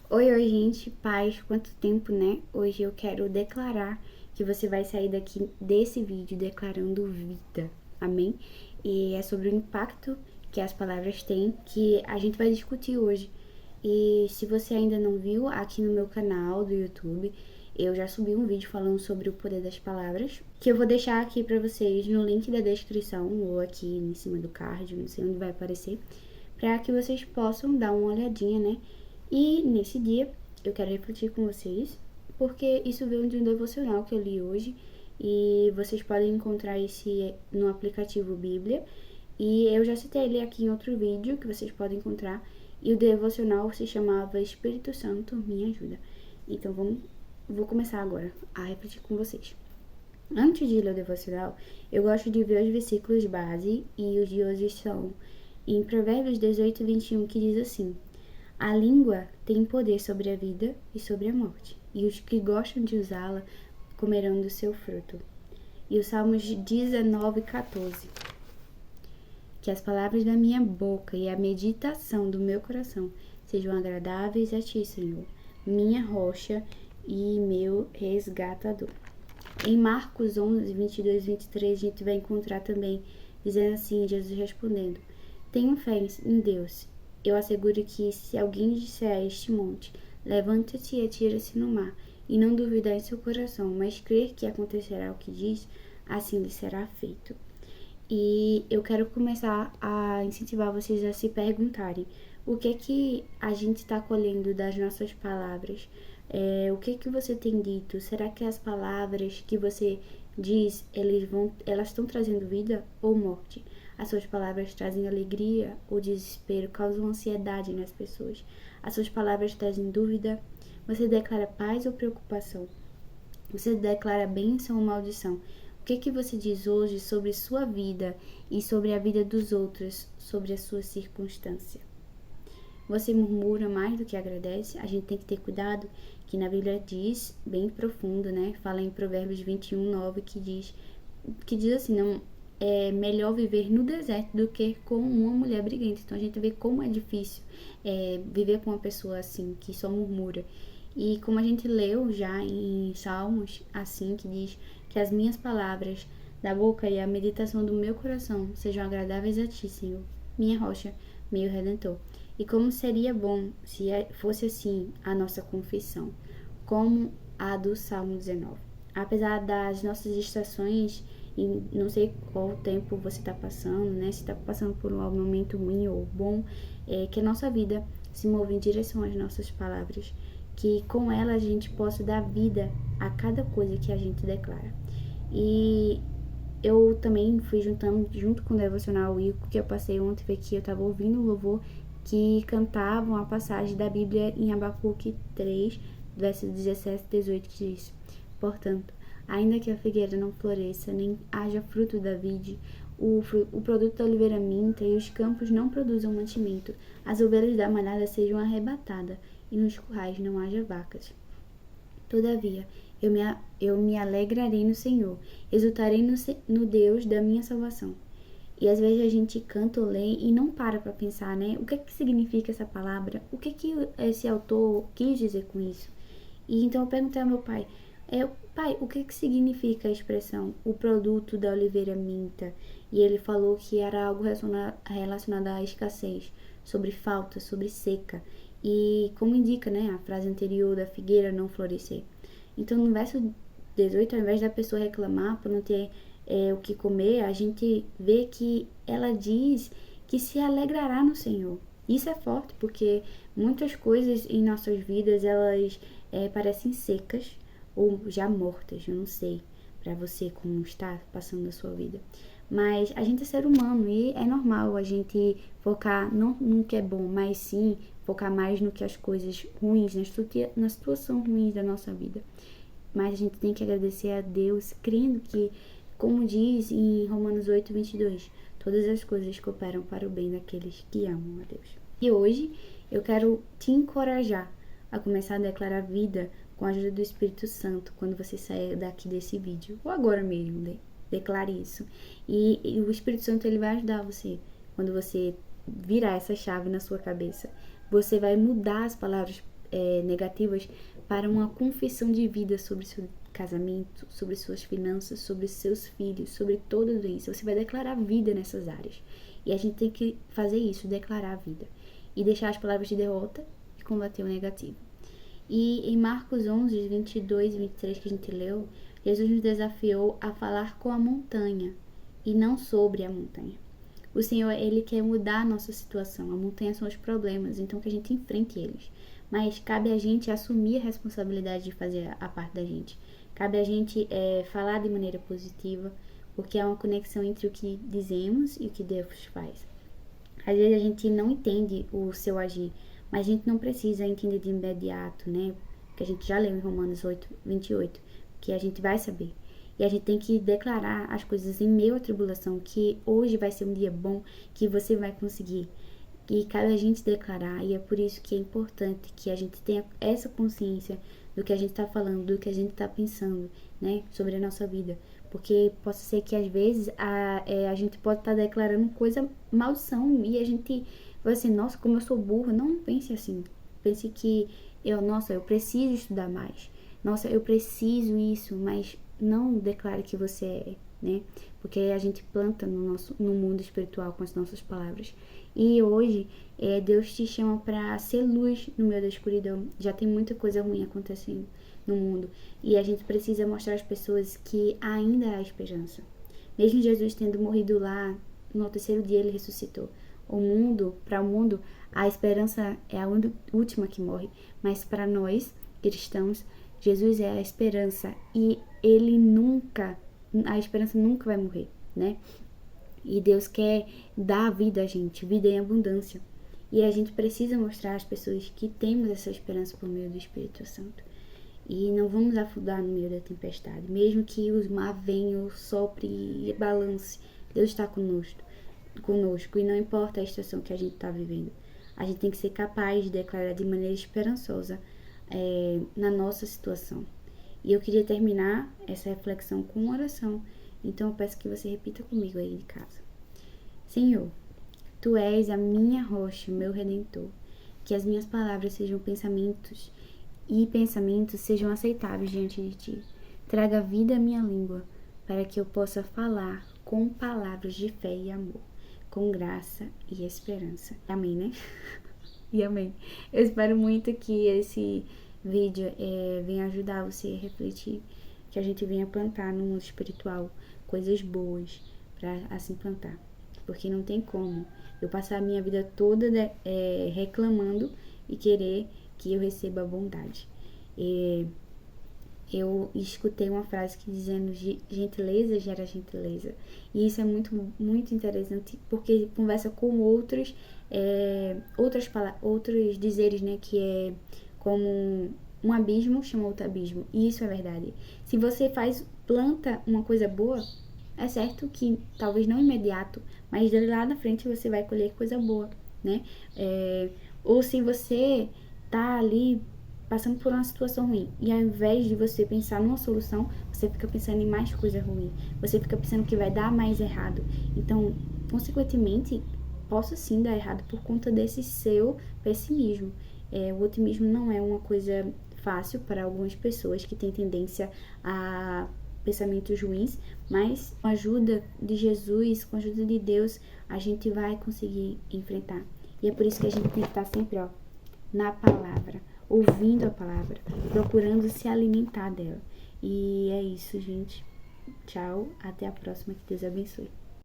Oi, gente, paz, quanto tempo, né? Hoje eu quero declarar que você vai sair daqui desse vídeo declarando vida, amém? E é sobre o impacto que as palavras têm que a gente vai discutir hoje. E se você ainda não viu, aqui no meu canal do YouTube, eu já subi um vídeo falando sobre o poder das palavras, que eu vou deixar aqui pra vocês no link da descrição ou aqui em cima do card, não sei onde vai aparecer, para que vocês possam dar uma olhadinha, né? E nesse dia eu quero refletir com vocês, porque isso veio de um devocional que eu li hoje e vocês podem encontrar esse no aplicativo Bíblia. E eu já citei ele aqui em outro vídeo que vocês podem encontrar. E o devocional se chamava Espírito Santo Me Ajuda. Então vou começar agora a refletir com vocês. Antes de ler o devocional, eu gosto de ver os versículos base e os de hoje são em Provérbios 18:21, que diz assim: a língua tem poder sobre a vida e sobre a morte, e os que gostam de usá-la comerão do seu fruto. E o Salmos 19:14, que as palavras da minha boca e a meditação do meu coração sejam agradáveis a ti, Senhor, minha rocha e meu resgatador. Em Marcos 11:22-23, a gente vai encontrar também, dizendo assim, Jesus respondendo: tenham fé em Deus. Eu asseguro que se alguém disser a este monte, levanta-te e atira-se no mar, e não duvidar em seu coração, mas crer que acontecerá o que diz, assim lhe será feito. E eu quero começar a incentivar vocês a se perguntarem o que a gente está colhendo das nossas palavras. O que você tem dito? Será que as palavras que você diz, elas estão trazendo vida ou morte? As suas palavras trazem alegria ou desespero, causam ansiedade nas pessoas? As suas palavras trazem dúvida? Você declara paz ou preocupação? Você declara bênção ou maldição? O que você diz hoje sobre sua vida e sobre a vida dos outros, sobre a sua circunstância? Você murmura mais do que agradece? A gente tem que ter cuidado, que na Bíblia diz, bem profundo, né? Fala em Provérbios 21:9, que diz assim, não, é melhor viver no deserto do que com uma mulher briguenta. Então a gente vê como é difícil viver com uma pessoa assim, que só murmura. E como a gente leu já em Salmos, assim, que diz que as minhas palavras da boca e a meditação do meu coração sejam agradáveis a ti, Senhor, minha rocha, meu redentor. E como seria bom se fosse assim a nossa confissão, como a do Salmo 19. Apesar das nossas estações, e não sei qual tempo você está passando, né? Se está passando por um momento ruim ou bom, que a nossa vida se move em direção às nossas palavras, que com ela a gente possa dar vida a cada coisa que a gente declara. E eu também fui juntando, junto com o devocional e o que eu passei ontem, foi que eu estava ouvindo um louvor que cantavam a passagem da Bíblia em Abacuque 3, versos 17 e 18, que diz: portanto, ainda que a figueira não floresça, nem haja fruto da vide, o produto da oliveira minta e os campos não produzam mantimento, as ovelhas da manada sejam arrebatadas e nos currais não haja vacas. Todavia, eu me alegrarei no Senhor, exultarei no Deus da minha salvação. E às vezes a gente canta ou lê e não para pensar, né? O que significa essa palavra? O que esse autor quis dizer com isso? E então eu perguntei ao meu pai, pai, o que significa a expressão o produto da oliveira minta? E ele falou que era algo relacionado à escassez, sobre falta, sobre seca. E como indica, né, a frase anterior da figueira não florescer. Então no verso 18, ao invés da pessoa reclamar por não ter o que comer, a gente vê que ela diz que se alegrará no Senhor. Isso é forte, porque muitas coisas em nossas vidas, elas parecem secas ou já mortas, eu não sei para você como está passando a sua vida. Mas a gente é ser humano e é normal a gente focar não no que é bom, mas sim focar mais no que as coisas ruins, na situação ruim da nossa vida. Mas a gente tem que agradecer a Deus, crendo que, como diz em Romanos 8:22, todas as coisas cooperam para o bem daqueles que amam a Deus. E hoje eu quero te encorajar a começar a declarar vida com a ajuda do Espírito Santo quando você sair daqui desse vídeo, ou agora mesmo, né? Declare isso. E o Espírito Santo, ele vai ajudar você quando você virar essa chave na sua cabeça. Você vai mudar as palavras negativas para uma confissão de vida sobre seu casamento, sobre suas finanças, sobre seus filhos, sobre toda doença. Você vai declarar vida nessas áreas. E a gente tem que fazer isso, declarar a vida. E deixar as palavras de derrota e combater o negativo. E em Marcos 11, 22 e 23 que a gente leu, Jesus nos desafiou a falar com a montanha e não sobre a montanha. O Senhor, Ele quer mudar a nossa situação. A montanha são os problemas, então que a gente enfrente eles. Mas cabe a gente assumir a responsabilidade de fazer a parte da gente. Cabe a gente falar de maneira positiva, porque há uma conexão entre o que dizemos e o que Deus faz. Às vezes a gente não entende o seu agir, mas a gente não precisa entender de imediato, né? Que a gente já leu em Romanos 8, 28, que a gente vai saber. E a gente tem que declarar as coisas em meio à tribulação, que hoje vai ser um dia bom, que você vai conseguir. E cabe a gente declarar, e é por isso que é importante que a gente tenha essa consciência do que a gente está falando, do que a gente está pensando, né, sobre a nossa vida. Porque pode ser que às vezes a gente pode estar declarando coisa maldição e a gente vai assim, nossa, como eu sou burra. Não pense assim. Pense que eu preciso estudar mais. Nossa, eu preciso isso, mas não declare que você é, né? Porque a gente planta no mundo espiritual com as nossas palavras. E hoje, Deus te chama para ser luz no meio da escuridão. Já tem muita coisa ruim acontecendo no mundo. E a gente precisa mostrar às pessoas que ainda há esperança. Mesmo Jesus tendo morrido lá, no terceiro dia ele ressuscitou. Para o mundo, a esperança é a última que morre. Mas para nós, cristãos, Jesus é a esperança. E a esperança nunca vai morrer, né? E Deus quer dar vida a gente, vida em abundância. E a gente precisa mostrar às pessoas que temos essa esperança por meio do Espírito Santo. E não vamos afundar no meio da tempestade. Mesmo que os mar venham, sopre e balance, Deus está conosco. E não importa a estação que a gente está vivendo. A gente tem que ser capaz de declarar de maneira esperançosa na nossa situação. E eu queria terminar essa reflexão com uma oração. Então eu peço que você repita comigo aí de casa. Senhor, Tu és a minha rocha, meu Redentor. Que as minhas palavras sejam pensamentos sejam aceitáveis diante de Ti. Traga vida à minha língua, para que eu possa falar com palavras de fé e amor, com graça e esperança. Amém, né? E amém. Eu espero muito que esse vídeo venha ajudar você a refletir, que a gente venha plantar no mundo espiritual coisas boas para assim plantar. Porque não tem como eu passar a minha vida toda reclamando e querer que eu receba a bondade. Eu escutei uma frase que dizendo gentileza gera gentileza. E isso é muito, muito interessante, porque conversa com outros dizeres, né? Que é como um abismo chama outro abismo. E isso é verdade. Se você planta uma coisa boa, é certo que talvez não imediato, mas lá na frente você vai colher coisa boa, né? Ou se você tá ali passando por uma situação ruim e ao invés de você pensar numa solução, você fica pensando em mais coisa ruim. Você fica pensando que vai dar mais errado. Então, consequentemente, possa sim dar errado por conta desse seu pessimismo. O otimismo não é uma coisa fácil para algumas pessoas que têm tendência a pensamentos ruins, mas com a ajuda de Jesus, com a ajuda de Deus, a gente vai conseguir enfrentar. E é por isso que a gente tem que estar sempre, na palavra, ouvindo a palavra, procurando se alimentar dela. E é isso, gente. Tchau, até a próxima, que Deus abençoe.